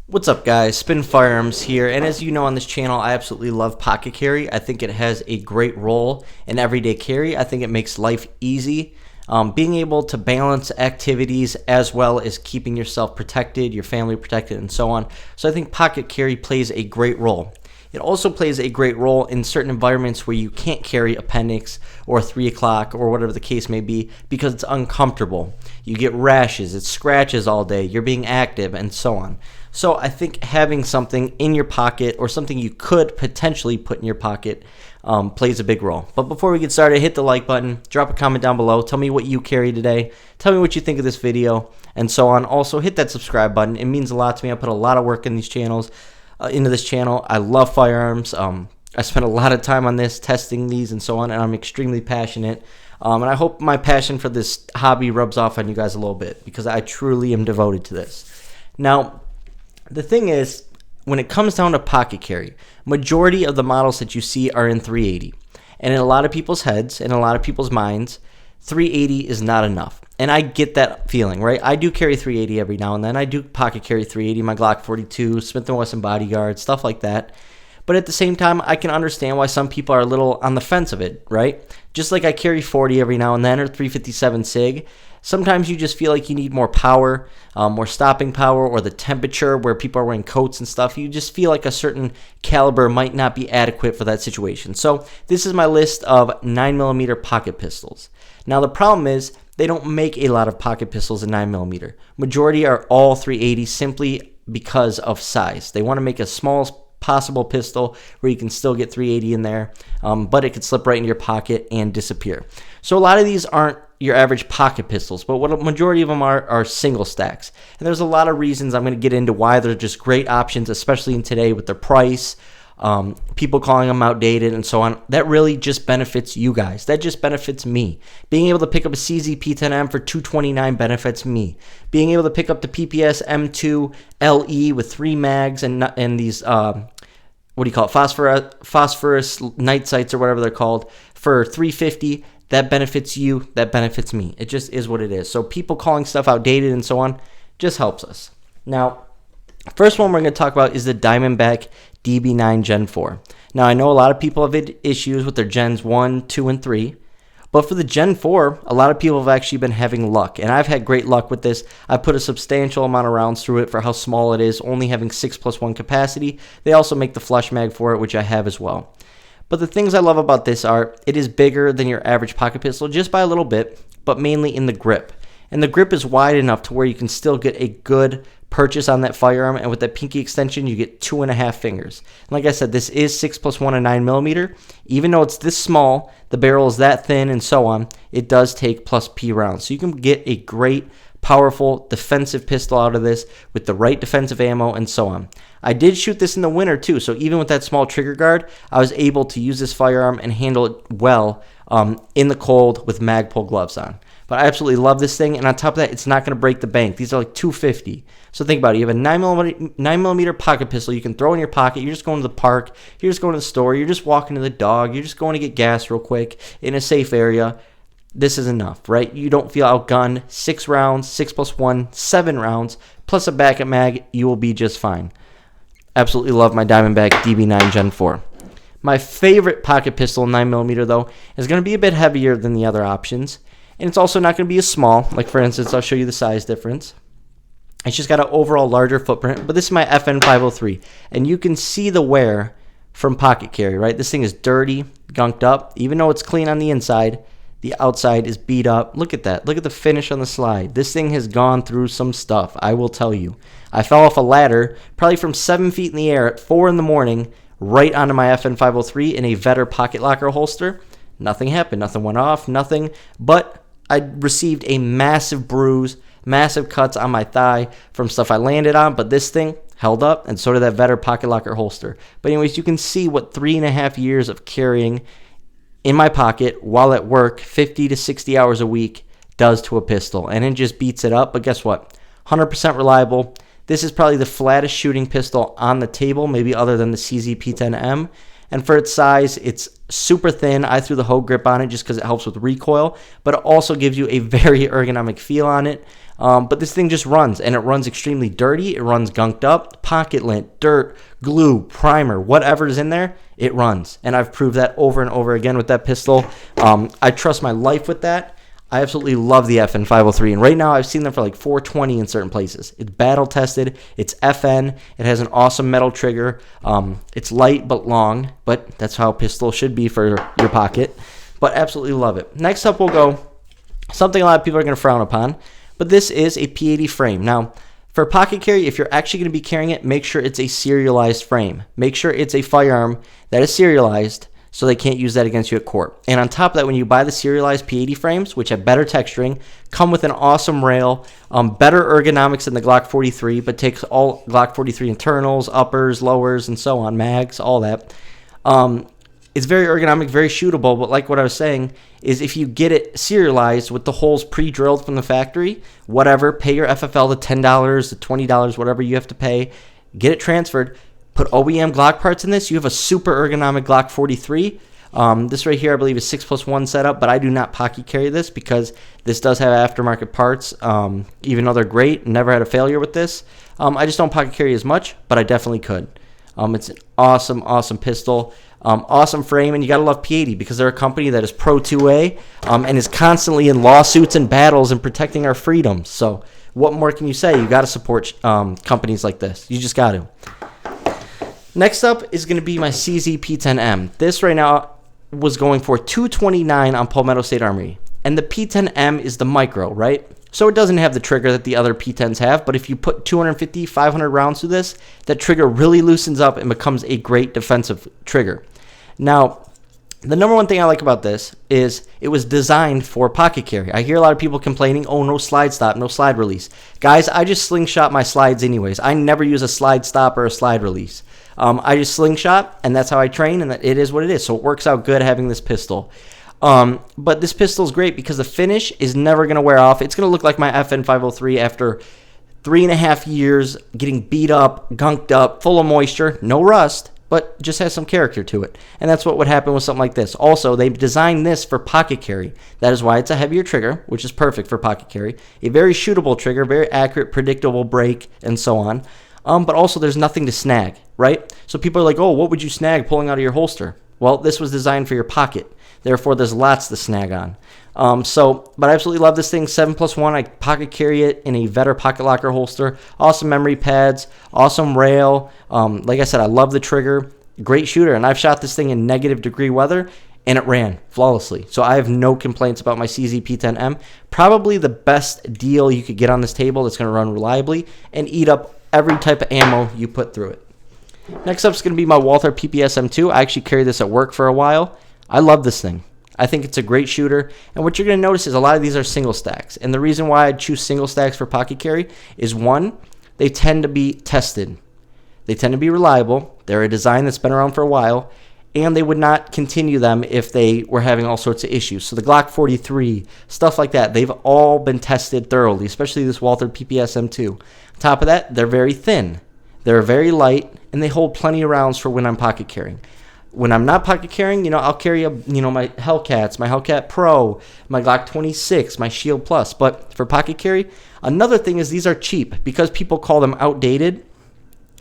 What's up, guys? Spin Firearms here, and as you know on this channel, I absolutely love pocket carry. I think it has a great role in everyday carry. I think it makes life easy. Being able to balance activities as well as keeping yourself protected, your family protected, and so on. So I think pocket carry plays a great role. It also plays a great role in certain environments where you can't carry appendix or 3 o'clock or whatever the case may be because it's uncomfortable. You get rashes, it scratches all day, you're being active, and so on. So I think having something in your pocket or something you could potentially put in your pocket plays a big role. But before we get started, hit the like button, drop a comment down below, tell me what you carry today, tell me what you think of this video, and so on. Also, hit that subscribe button. It means a lot to me. I put a lot of work in these channels. Into this channel. I love firearms. I spent a lot of time on this, testing these and so on, and I'm extremely passionate. And I hope my passion for this hobby rubs off on you guys a little bit because I truly am devoted to this. Now, the thing is, when it comes down to pocket carry, majority of the models that you see are in 380. And in a lot of people's heads, in a lot of people's minds, 380 is not enough. And I get that feeling, right? I do carry 380 every now and then. I do pocket carry 380, my Glock 42, Smith & Wesson Bodyguard, stuff like that. But at the same time, I can understand why some people are a little on the fence of it, right? Just like I carry 40 every now and then or 357 SIG. Sometimes you just feel like you need more power, more stopping power, or the temperature where people are wearing coats and stuff. You just feel like a certain caliber might not be adequate for that situation. So this is my list of 9mm pocket pistols. Now the problem is they don't make a lot of pocket pistols in 9mm. Majority are all 380 simply because of size. They want to make a small possible pistol where you can still get 380 in there, but it could slip right into your pocket and disappear. So a lot of these aren't your average pocket pistols, but what a majority of them are single stacks. And there's a lot of reasons I'm going to get into why they're just great options, especially in today with their price, people calling them outdated and so on. That really just benefits you guys. That just benefits me. Being able to pick up a CZ-P10M for $229 benefits me. Being able to pick up the PPSM2 LE with 3 mags and these what do you call it, phosphorus night sights or whatever they're called for $350. That benefits you. That benefits me. It just is what it is. So people calling stuff outdated and so on just helps us. Now, first one we're going to talk about is the Diamondback DB9 Gen4. Now, I know a lot of people have had issues with their Gens 1, 2, and 3. But for the Gen 4, a lot of people have actually been having luck. And I've had great luck with this. I put a substantial amount of rounds through it for how small it is, only having 6+1 capacity. They also make the flush mag for it, which I have as well. But the things I love about this are it is bigger than your average pocket pistol just by a little bit, but mainly in the grip. And the grip is wide enough to where you can still get a good purchase on that firearm, and with that pinky extension you get 2.5 fingers. And like I said, this is 6+1 and 9mm. Even though it's this small, the barrel is that thin and so on, it does take +P rounds. So you can get a great powerful defensive pistol out of this with the right defensive ammo and so on. I did shoot this in the winter too, so even with that small trigger guard, I was able to use this firearm and handle it well in the cold with Magpul gloves on. But I absolutely love this thing, and on top of that, it's not going to break the bank. These are like $250. So think about it. You have a 9mm pocket pistol you can throw in your pocket. You're just going to the park. You're just going to the store. You're just walking to the dog. You're just going to get gas real quick in a safe area. This is enough, right? You don't feel outgunned. 6 rounds, 6+1, 7 rounds, plus a backup mag. You will be just fine. Absolutely love my Diamondback DB9 Gen4. My favorite pocket pistol, 9mm though, is going to be a bit heavier than the other options. And it's also not going to be as small. Like for instance, I'll show you the size difference. It's just got an overall larger footprint. But this is my FN503. And you can see the wear from pocket carry, right? This thing is dirty, gunked up. Even though it's clean on the inside, the outside is beat up. Look at that. Look at the finish on the slide. This thing has gone through some stuff, I will tell you. I fell off a ladder, probably from 7 feet in the air at 4 in the morning, right onto my FN503 in a Vetter pocket locker holster. Nothing happened. Nothing went off. Nothing. But I received a massive bruise, massive cuts on my thigh from stuff I landed on. But this thing held up, and so did that Vetter pocket locker holster. But anyways, you can see what 3.5 years of carrying in my pocket while at work 50 to 60 hours a week does to a pistol, and it just beats it up. But guess what? 100% reliable. This is probably the flattest shooting pistol on the table, maybe other than the CZ-P10M. And for its size, it's super thin. I threw the hoe grip on it just because it helps with recoil, but it also gives you a very ergonomic feel on it. But this thing just runs, and it runs extremely dirty. It runs gunked up, pocket lint, dirt, glue, primer, whatever is in there, it runs. And I've proved that over and over again with that pistol. I trust my life with that. I absolutely love the FN503, and right now I've seen them for like $420 in certain places. It's battle tested. It's FN. It has an awesome metal trigger. It's light but long, but that's how a pistol should be for your pocket. But absolutely love it. Next up, we'll go something a lot of people are going to frown upon, but this is a P80 frame. Now, for pocket carry, if you're actually going to be carrying it, make sure it's a serialized frame. Make sure it's a firearm that is serialized, so they can't use that against you at court. And on top of that, when you buy the serialized P80 frames, which have better texturing, come with an awesome rail, better ergonomics than the Glock 43, but takes all Glock 43 internals, uppers, lowers, and so on, mags, all that. It's very ergonomic, very shootable, but like what I was saying, is if you get it serialized with the holes pre-drilled from the factory, whatever, pay your FFL the $10, the $20, whatever you have to pay, get it transferred, put OEM Glock parts in this, you have a super ergonomic Glock 43. This right here, I believe, is 6+1 setup, but I do not pocket carry this because this does have aftermarket parts, even though they're great. Never had a failure with this. I just don't pocket carry as much, but I definitely could. It's an awesome, awesome pistol. Awesome frame, and you got to love P80 because they're a company that is pro 2A and is constantly in lawsuits and battles and protecting our freedoms. So what more can you say? You got to support companies like this. You just got to. Next up is going to be my CZ P10M. This right now was going for $229 on Palmetto State Armory. And the P10M is the micro, right? So it doesn't have the trigger that the other P10s have, but if you put 250, 500 rounds through this, that trigger really loosens up and becomes a great defensive trigger. Now, the number one thing I like about this is it was designed for pocket carry. I hear a lot of people complaining, oh, no slide stop, no slide release. Guys, I just slingshot my slides anyways. I never use a slide stop or a slide release. I just slingshot, and that's how I train, and it is what it is. So it works out good having this pistol. But this pistol is great because the finish is never going to wear off. It's going to look like my FN503 after 3.5 years getting beat up, gunked up, full of moisture, no rust, but just has some character to it. And that's what would happen with something like this. Also, they've designed this for pocket carry. That is why it's a heavier trigger, which is perfect for pocket carry. A very shootable trigger, very accurate, predictable break, and so on. But also there's nothing to snag, right? So people are like, oh, what would you snag pulling out of your holster? Well, this was designed for your pocket. Therefore, there's lots to snag on. But I absolutely love this thing. 7+1. I pocket carry it in a Vetter pocket locker holster. Awesome memory pads. Awesome rail. Like I said, I love the trigger. Great shooter. And I've shot this thing in negative degree weather, and it ran flawlessly. So I have no complaints about my CZ P10M. Probably the best deal you could get on this table that's going to run reliably and eat up every type of ammo you put through it. Next up is going to be my Walther PPSM2. I actually carried this at work for a while. I love this thing. I think it's a great shooter. And what you're going to notice is a lot of these are single stacks. And the reason why I choose single stacks for pocket carry is, one, they tend to be tested. They tend to be reliable. They're a design that's been around for a while. And they would not continue them if they were having all sorts of issues. So the Glock 43, stuff like that, they've all been tested thoroughly, especially this Walther PPSM2. On top of that, they're very thin. They're very light, and they hold plenty of rounds for when I'm pocket carrying. When I'm not pocket carrying, I'll carry my Hellcats, my Hellcat Pro, my Glock 26, my Shield Plus. But for pocket carry, another thing is these are cheap because people call them outdated.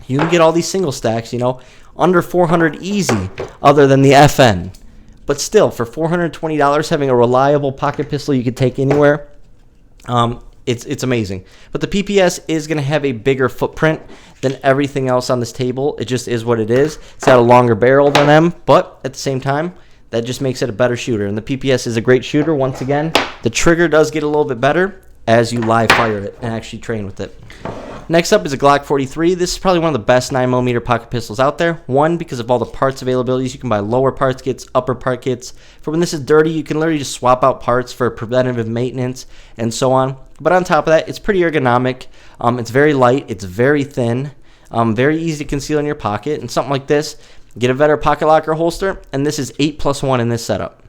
You can get all these single stacks, under $400 easy, other than the FN. But still, for $420, having a reliable pocket pistol you could take anywhere, it's amazing. But the PPS is going to have a bigger footprint than everything else on this table. It just is what it is. It's got a longer barrel than them, but at the same time, that just makes it a better shooter. And the PPS is a great shooter. Once again, the trigger does get a little bit better as you live fire it and actually train with it. Next up is a Glock 43. This is probably one of the best 9mm pocket pistols out there. One, because of all the parts availabilities. You can buy lower parts kits, upper part kits. For when this is dirty, you can literally just swap out parts for preventative maintenance and so on. But on top of that, it's pretty ergonomic. It's very light. It's very thin. Very easy to conceal in your pocket. And something like this, get a Vetter pocket locker holster, and this is 8+1 in this setup.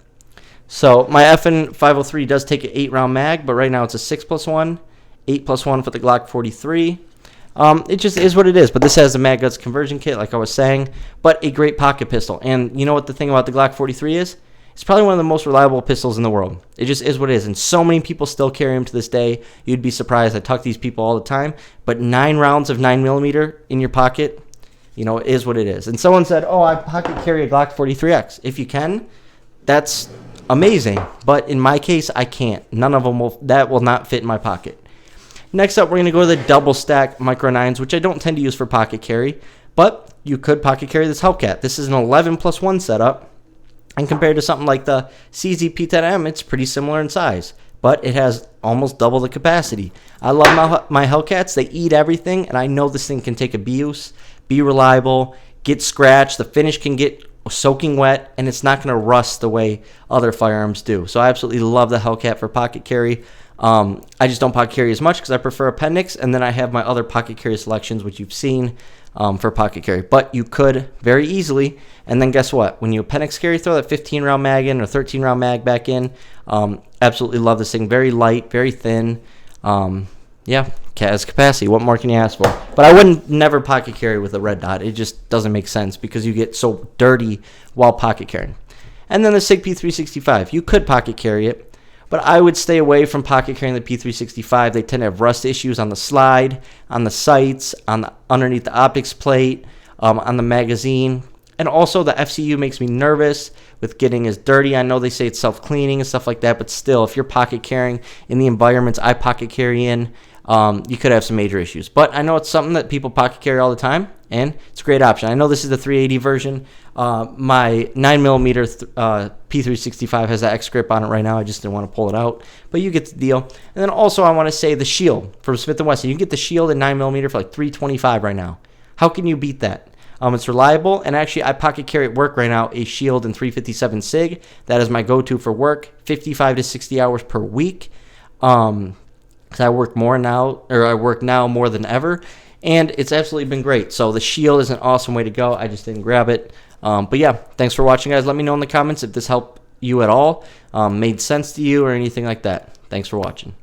So my FN503 does take an 8-round mag, but right now it's a 6+1. 8+1 for the Glock 43. It just is what it is. But this has a mag guts conversion kit, like I was saying, but a great pocket pistol. And you know what the thing about the Glock 43 is? It's probably one of the most reliable pistols in the world. It just is what it is. And so many people still carry them to this day. You'd be surprised. I talk to these people all the time. But 9 rounds of 9mm in your pocket, you know, is what it is. And someone said, oh, I pocket carry a Glock 43X. If you can, that's amazing. But in my case, I can't. None of them will not fit in my pocket. Next up, we're going to go to the double stack Micro 9s, which I don't tend to use for pocket carry. But you could pocket carry this Hellcat. This is an 11+1 setup. And compared to something like the CZ P10M, it's pretty similar in size. But it has almost double the capacity. I love my Hellcats. They eat everything. And I know this thing can take abuse, be reliable, get scratched. The finish can get soaking wet. And it's not going to rust the way other firearms do. So I absolutely love the Hellcat for pocket carry. I just don't pocket carry as much because I prefer appendix. And then I have my other pocket carry selections, which you've seen. For pocket carry, but you could very easily, and then guess what? When you appendix carry, throw that 15-round mag in or 13-round mag back in. Absolutely love this thing. Very light, very thin. Yeah, has capacity. What more can you ask for? But I wouldn't never pocket carry with a red dot. It just doesn't make sense because you get so dirty while pocket carrying. And then the SIG P365. You could pocket carry it, but I would stay away from pocket carrying the P365. They tend to have rust issues on the slide, on the sights, underneath the optics plate, on the magazine. And also the FCU makes me nervous with getting as dirty. I know they say it's self-cleaning and stuff like that, but still, if you're pocket carrying in the environments I pocket carry in, you could have some major issues. But I know it's something that people pocket carry all the time, and it's a great option. I know this is the 380 version. My 9mm P365 has that X grip on it right now. I just didn't want to pull it out, but you get the deal. And then also I want to say the shield from Smith & Wesson. You can get the shield in 9mm for like $325 right now. How can you beat that? It's reliable, and actually I pocket carry at work right now a shield in 357 SIG. That is my go-to for work, 55 to 60 hours per week. Because I work now more than ever, and it's absolutely been great. So the shield is an awesome way to go. I just didn't grab it. But yeah, thanks for watching, guys. Let me know in the comments if this helped you at all, made sense to you or anything like that. Thanks for watching.